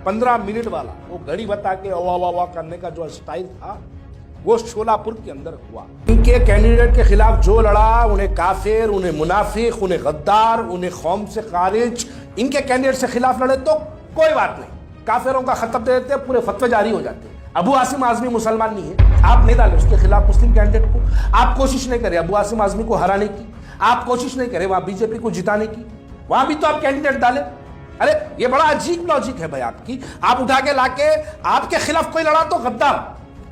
15 minute वाला वो घड़ी बता के वाह वाह वाह करने का जो स्टाइल था वो शोलापुर के अंदर हुआ। इनके कैंडिडेट के खिलाफ जो लड़ा, उन्हें काफिर, उन्हें मुनाफिक, उन्हें गद्दार, उन्हें कौम से खारिज, इनके कैंडिडेट से खिलाफ लड़े तो कोई बात नहीं, काफिरों का खत्म दे देते, पूरे फतवे जारी हो जाते। अबू आसिम आजमी मुसलमान नहीं है, आप नहीं डाले उसके खिलाफ मुस्लिम कैंडिडेट को, आप कोशिश नहीं करे अबू आसिम आजमी को हराने की, आप कोशिश नहीं करे वहां बीजेपी को जिताने की, वहां भी तो आप कैंडिडेट डाले। अरे ये बड़ा अजीब लॉजिक है भाई आपकी। आप उठा के लाके आपके खिलाफ कोई लड़ा तो गद्दार,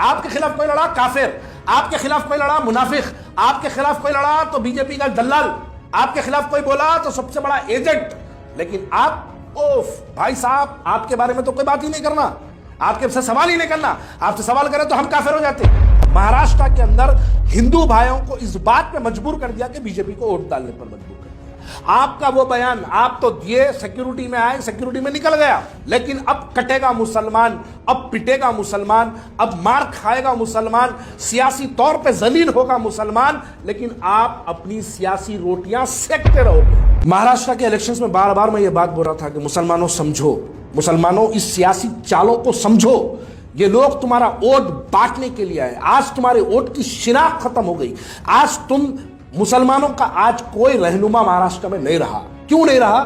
आपके खिलाफ कोई लड़ा काफिर, आपके खिलाफ कोई लड़ा मुनाफिक, आपके खिलाफ कोई लड़ा तो बीजेपी का दलाल, आपके खिलाफ कोई बोला तो सबसे बड़ा एजेंट। लेकिन आप ओफ भाई साहब, आपके बारे में तो कोई बात ही नहीं करना, आपके से सवाल ही नहीं करना, आपसे सवाल करें तो हम काफिर हो जाते। महाराष्ट्र के अंदर हिंदू भाइयों को इस बात पे मजबूर कर दिया कि बीजेपी को वोट डालने पर मजबूर कर दिया। आपका वो बयान आप तो दिए, सिक्योरिटी में आए, सिक्योरिटी में निकल गया, लेकिन अब कटेगा मुसलमान, अब पिटेगा मुसलमान, अब मार खाएगा मुसलमान, सियासी तौर पे जलील होगा मुसलमान, लेकिन आप अपनी सियासी रोटियां सेकते रहोगे। महाराष्ट्र के इलेक्शंस में बार बार मैं ये बात बोल रहा था कि मुसलमानों समझो, मुसलमानों इस सियासी चालों को समझो, ये लोग तुम्हारा वोट बांटने के लिए आए। आज तुम्हारे वोट की शिनाख्त खत्म हो गई। आज तुम मुसलमानों का आज कोई रहनुमा महाराष्ट्र में नहीं रहा। क्यों नहीं रहा?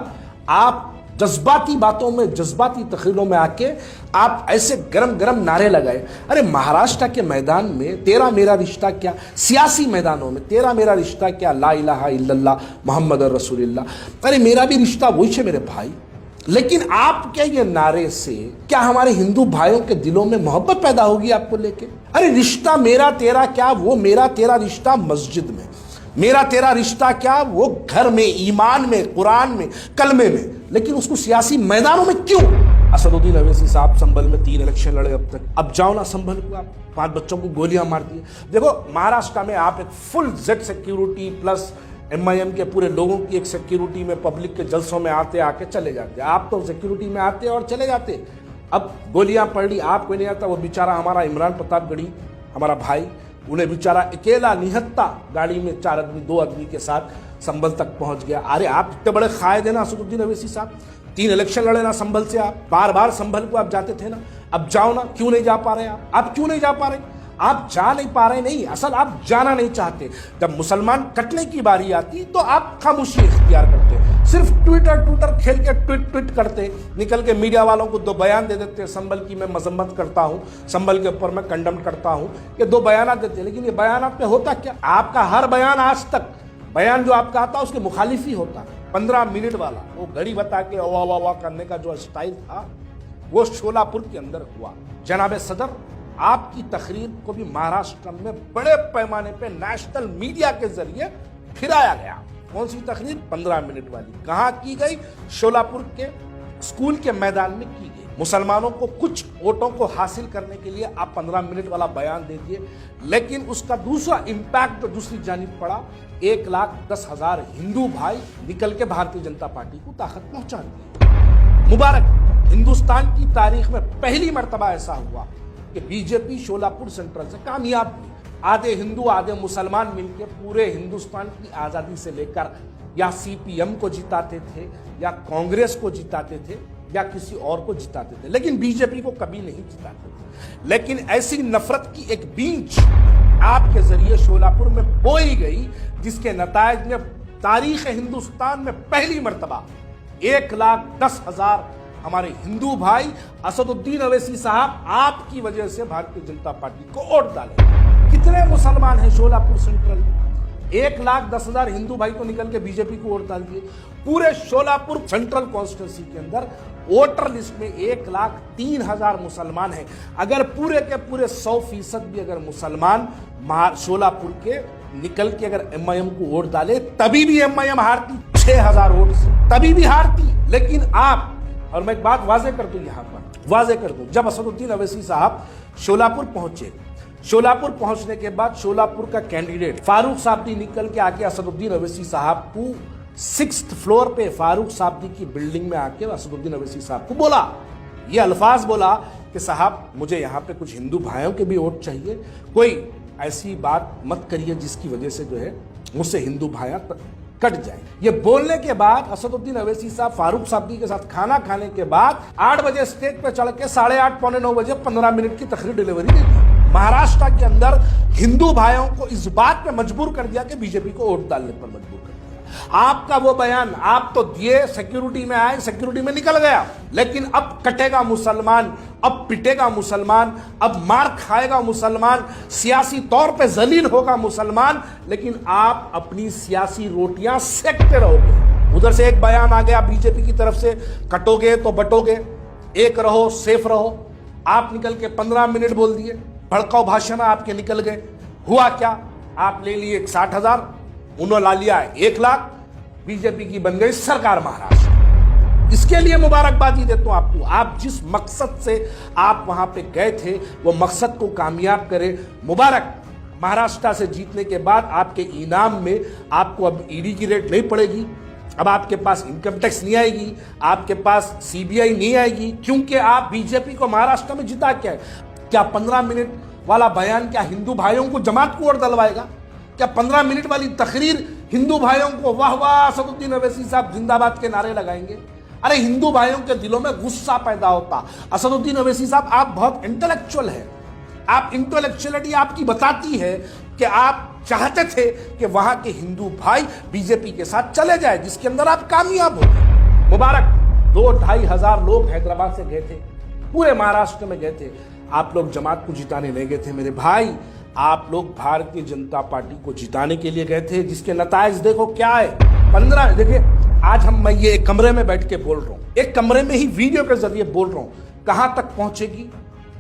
आप जज्बाती बातों में, जज्बाती तकरीरों में आके आप ऐसे गरम गरम नारे लगाए। अरे महाराष्ट्र के मैदान में तेरा मेरा रिश्ता क्या, सियासी मैदानों में तेरा मेरा रिश्ता क्या, ला इलाहा इल्लल्लाह मोहम्मद रसूलुल्लाह। अरे मेरा भी रिश्ता वही है मेरे भाई। लेकिन आप क्या ये नारे से क्या हमारे हिंदू भाइयों के दिलों में मोहब्बत पैदा होगी आपको लेके? अरे रिश्ता मेरा तेरा क्या, वो मेरा तेरा रिश्ता मस्जिद में, मेरा तेरा रिश्ता क्या वो घर में, ईमान में, कुरान में, कलमे में, लेकिन उसको सियासी मैदानों में क्यों? असदुद्दीन अवैसी साहब संभल में 3 इलेक्शन लड़े अब तक, अब जाओ ना संभल को, आप 5 बच्चों को गोलियां मार दी। देखो महाराष्ट्र में आप एक full Z security plus MIM के पूरे लोगों की एक सिक्योरिटी में पब्लिक के जलसों में आते आके चले जाते, आप तो सिक्योरिटी में आते और चले जाते। अब गोलियां पड़ी, आपको नहीं आता, वो बेचारा हमारा इमरान प्रतापगढ़ी हमारा भाई, उन्हें बेचारा अकेला निहत्ता गाड़ी में 4 आदमी 2 आदमी के साथ संभल तक पहुंच गया। अरे आप इतने बड़े कायद है ना असदुद्दीन अवैसी साहब, 3 इलेक्शन लड़े ना संभल से, आप बार बार संभल को आप जाते थे ना, अब जाओ ना, क्यों नहीं जा पा रहे आप क्यों नहीं जा पा रहे? आप जा नहीं पा रहे नहीं, असल आप जाना नहीं चाहते। जब मुसलमान कटने की बारी आती तो आप खामोशी इख्तियार करते, सिर्फ ट्विटर खेल के ट्वीट करते, निकल के मीडिया वालों को 2 बयान दे देते, संभल की मैं मजम्मत करता हूं, संभल के ऊपर मैं कंडम करता हूं, ये 2 बयान देते। लेकिन ये बयान पे होता क्या? आपका हर बयान आज तक बयान जो आपका आता उसके मुखालिफ ही होता। 15 मिनट वाला वो घड़ी बता के वाह वाह वाह करने का जो स्टाइल था वो शोलापुर के अंदर हुआ। जनाब सदर, आपकी तकरीर को भी महाराष्ट्र में बड़े पैमाने पे नेशनल मीडिया के जरिए फिराया गया। कौन सी तकरीर? 15 मिनट वाली। कहां की गई? शोलापुर के स्कूल के मैदान में की गई। मुसलमानों को कुछ वोटों को हासिल करने के लिए आप 15 मिनट वाला बयान दे दिए, लेकिन उसका दूसरा इंपैक्ट जो दूसरी जानिब पड़ा, 1,10,000 हिंदू भाई निकल के भारतीय जनता पार्टी को ताकत पहुंचा दी। मुबारक, हिंदुस्तान की तारीख में पहली मर्तबा ऐसा हुआ कि बीजेपी शोलापुर सेंट्रल से कामयाब हुई। आधे हिंदू आधे मुसलमान मिलकर पूरे हिंदुस्तान की आजादी से लेकर या CPM को जिताते थे, या कांग्रेस को जिताते थे, या किसी और को जिताते थे, लेकिन बीजेपी को कभी नहीं जिताते थे। लेकिन ऐसी नफरत की एक बीज आपके जरिए शोलापुर में बोई गई, जिसके नतायज में तारीख हिंदुस्तान में पहली मर्तबा 1,10,000 हमारे हिंदू भाई असदुद्दीन अवैसी साहब आपकी वजह से भारतीय जनता पार्टी को वोट डाले। कितने मुसलमान हैं शोलापुर सेंट्रल में? 1,10,000 हिंदू भाई तो निकल के बीजेपी को वोट डाल दिए। पूरे शोलापुर सेंट्रल कॉन्स्टिट्यूंसी के अंदर वोटर लिस्ट में 1,03,000 मुसलमान हैं। अगर पूरे के पूरे 100% भी अगर मुसलमान शोलापुर के निकल के अगर MIM को वोट डाले, तभी भी MIM हारती 6,000 वोट से, तभी भी हारती। लेकिन आप, और मैं एक बात वाजे कर दूं, यहां पर वाजे कर दूं, जब असदुद्दीन अवैसी साहब शोलापुर पहुंचे, शोलापुर पहुंचने के बाद शोलापुर का कैंडिडेट फारूक साब्दी निकल के आके असदुद्दीन अवैसी साहब को 6th फ्लोर पे फारूक साब्दी की बिल्डिंग में आके असदुद्दीन अवैसी साहब को बोला, ये अल्फाज बोला कि साहब मुझे यहां पे कुछ हिंदू भाइयों के भी वोट चाहिए, कोई ऐसी बात मत करिए जिसकी वजह से जो है मुझसे हिंदू भाइयां कट जाए। ये बोलने के बाद असदुद्दीन अवैसी साहब फारूक साहब के साथ खाना खाने के बाद 8 बजे स्टेज पे चढ़ के 8:30 पौने 9 बजे 15 मिनट की तकरीर डिलीवरी दे दी। महाराष्ट्र के अंदर हिंदू भाइयों को इस बात पे मजबूर कर दिया कि बीजेपी को वोट डालने पर मजबूर कर दिया। आपका वो बयान आप तो दिए, सिक्योरिटी में आए, सिक्योरिटी में निकल गया, लेकिन अब कटेगा मुसलमान, अब पिटेगा मुसलमान, अब मार खाएगा मुसलमान, सियासी तौर पे जलील होगा मुसलमान, लेकिन आप अपनी सियासी रोटियां सेकते रहोगे। उधर से एक बयान आ गया बीजेपी की तरफ से, कटोगे तो बटोगे, एक रहो सेफ रहो। आप निकल के 15 मिनट बोल दिए, भड़काऊ भाषण आपके निकल गए। हुआ क्या? आप ले लिए 60,000, उन्होंने ला लिया 1 लाख, बीजेपी की बन गई सरकार महाराष्ट्र। इसके लिए मुबारकबादी देता हूं आपको। आप जिस मकसद से आप वहां पे गए थे वो मकसद को कामयाब करें, मुबारक। महाराष्ट्र से जीतने के बाद आपके इनाम में आपको अब ईडी की रेट नहीं पड़ेगी, अब आपके पास इनकम टैक्स नहीं आएगी, आपके पास सीबीआई नहीं आएगी, क्योंकि आप बीजेपी को महाराष्ट्र में जिता क्या है। क्या 15 मिनट वाला बयान क्या हिंदू भाइयों को जमात को वोट डलवाएगा? क्या 15 मिनट वाली तकरीर हिंदू भाइयों को वाह वाह असदुद्दीन अवैसी साहब जिंदाबाद के नारे लगाएंगे? अरे हिंदू भाइयों के दिलों में गुस्सा पैदा होता। असदुद्दीन अवैसी साहब आप बहुत इंटेलेक्चुअल है, आप इंटेलेक्चुअलिटी आपकी बताती है कि आप चाहते थे कि वहां के हिंदू भाई बीजेपी के साथ चले जाए, जिसके अंदर आप कामयाब हो गए। मुबारक। 2-2.5 हजार लोग हैदराबाद से गए थे, पूरे महाराष्ट्र में गए थे। आप लोग जमात को जिताने नहीं गए थे मेरे भाई, आप लोग भारतीय जनता पार्टी को जिताने के लिए गए थे, जिसके नताइज देखो क्या है। 15 देखिए, आज मैं ये एक कमरे में बैठ के बोल रहा हूं, एक कमरे में ही वीडियो के जरिए बोल रहा हूं, कहां तक पहुंचेगी?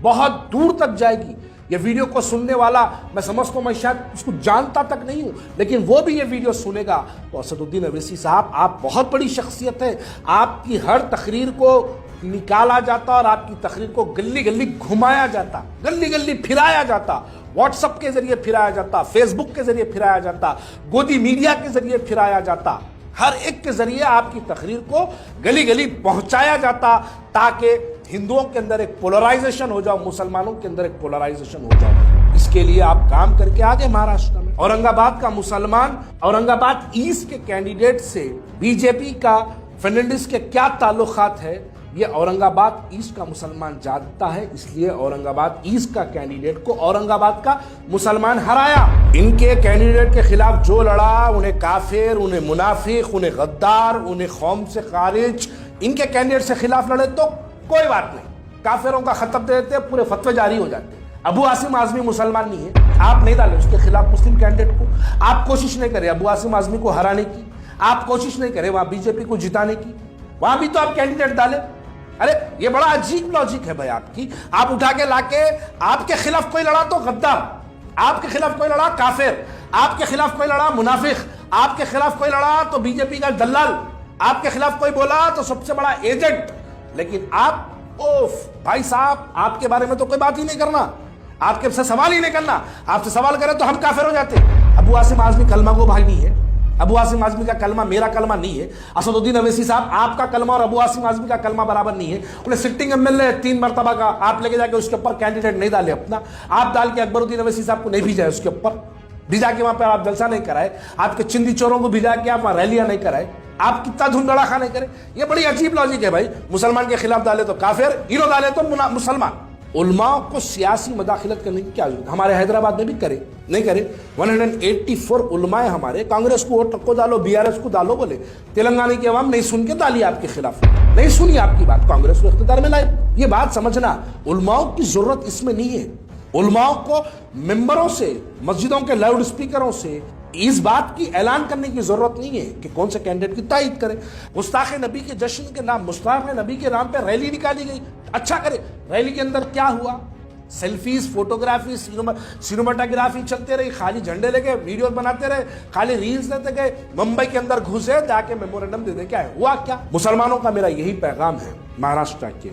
बहुत दूर तक जाएगी। ये वीडियो को सुनने वाला मैं समझता हूं, मैं शायद उसको जानता तक नहीं हूं, लेकिन वो भी ये वीडियो सुनेगा तो असदुद्दीन अवैसी साहब आप बहुत बड़ी शख्सियत है। आपकी हर तकरीर को निकाला जाता और आपकी तकरीर को गली गली घुमाया जाता, गली गली फिराया जाता, व्हाट्सएप के जरिए फिराया जाता, फेसबुक के जरिए फिराया जाता, गोदी मीडिया के जरिए फिराया जाता, हर एक के जरिए आपकी तकरीर को गली गली पहुंचाया जाता, ताकि हिंदुओं के अंदर एक पोलराइजेशन हो जाओ, मुसलमानों के अंदर एक पोलराइजेशन हो जाओ। इसके लिए आप काम करके आगे महाराष्ट्र में। औरंगाबाद का मुसलमान, औरंगाबाद ईस्ट के कैंडिडेट से बीजेपी का फर्नांडिस के क्या ताल्लुकात है, ये औरंगाबाद ईस्ट का मुसलमान जानता है। इसलिए औरंगाबाद ईस्ट का कैंडिडेट को औरंगाबाद का मुसलमान हराया। इनके कैंडिडेट के खिलाफ जो लड़ा, उन्हें काफिर, उन्हें मुनाफिक, उन्हें गद्दार, उन्हें कौम से खारिज, इनके कैंडिडेट से खिलाफ लड़े तो कोई बात नहीं, काफिरों का खत्म दे देते, पूरे फतवे जारी हो जाते। अबू आसिम आजमी मुसलमान नहीं है, आप नहीं डाले उसके खिलाफ मुस्लिम कैंडिडेट को, आप कोशिश नहीं करे अबू आसिम आजमी को हराने की, आप कोशिश नहीं करे वहां बीजेपी को जिताने की, वहां भी तो आप कैंडिडेट डाले। अरे ये बड़ा अजीब लॉजिक है भाई आपकी। आप उठा के लाके आपके खिलाफ कोई लड़ा तो गद्दार, आपके खिलाफ कोई लड़ा काफिर, आपके खिलाफ कोई लड़ा मुनाफिक, आपके खिलाफ कोई लड़ा तो बीजेपी का दलाल, आपके खिलाफ कोई बोला तो सबसे बड़ा एजेंट। लेकिन आप ओफ भाई साहब, आपके बारे में तो कोई बात ही नहीं करना, आपके से सवाल ही नहीं करना। आपसे सवाल करें तो हम काफिर हो जाते। अबू आसिम आजमी कलमा को भाई नहीं है, अबू आसिम आजमी का कलमा मेरा कलमा नहीं है। असदुद्दीन अवैसी साहब आपका कलमा और अबू आसिम आजमी का कलमा बराबर नहीं है। उन्हें सिटिंग एमएलए 3 मरतबा का आप लेके जाके उसके ऊपर कैंडिडेट नहीं डाले अपना, आप डाल के अकबरुद्दीन अवैसी साहब को नहीं भेजा उसके ऊपर, भिजा के वहां पर आप जलसा नहीं कराए, आपके चिंदी चोरों को भिजा के आप वहां रैलियां नहीं कराए, आप कितना धुंधड़ा खा नहीं करे। ये बड़ी अजीब लॉजिक है भाई। मुसलमान के खिलाफ डाले तो काफिर, हीरो डाले तो मुसलमान। उलमाओं को सियासी मदाखिलत करने की क्या जरूरत? हमारे हैदराबाद में भी करे नहीं करे। 184 उलमाए हमारे, कांग्रेस को वोट को डालो, बीआरएस को डालो बोले, तेलंगाना की आवाम नहीं सुन के डाली आपके खिलाफ, नहीं सुनी आपकी बात, कांग्रेस को इख्तियार में लाए। ये बात समझना, उलमाओं की जरूरत इसमें नहीं है। उलमाओं को मेंबरों से, मस्जिदों के लाउड स्पीकरों से इस बात की ऐलान करने की जरूरत नहीं है कि कौन से कैंडिडेट की तायीद करे। मुस्ताक नबी के जश्न के नाम, मुस्ताक नबी के नाम पे रैली निकाली गई, अच्छा करे। रैली के अंदर क्या हुआ? सेल्फीज, फोटोग्राफी, सिनेमाटोग्राफी चलते रही, खाली झंडे लेके वीडियो बनाते रहे, खाली रील्स देते गए, मुंबई के अंदर घुसे, जाके मेमोरेंडम दे दे। क्या है हुआ? क्या मुसलमानों का मेरा यही पैगाम है। महाराष्ट्र के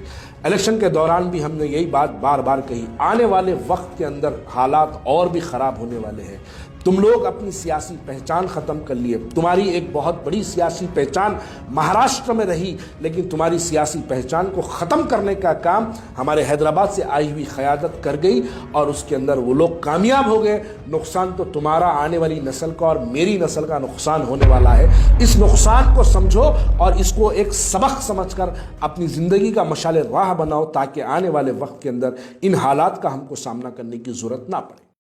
इलेक्शन के दौरान भी हमने यही बात बार बार कही, आने वाले वक्त के अंदर हालात और भी खराब होने वाले हैं। तुम लोग अपनी सियासी पहचान खत्म कर लिए। तुम्हारी एक बहुत बड़ी सियासी पहचान महाराष्ट्र में रही, लेकिन तुम्हारी सियासी पहचान को खत्म करने का काम हमारे हैदराबाद से आई हुई क़यादत कर गई और उसके अंदर वो लोग कामयाब हो गए। नुकसान तो तुम्हारा, आने वाली नस्ल का और मेरी नस्ल का नुकसान होने वाला है। इस नुकसान को समझो और इसको एक सबक समझकर अपनी ज़िंदगी का मशाले राह बनाओ, ताकि आने वाले वक्त के अंदर इन हालात का हमको सामना करने की ज़रूरत ना पड़े।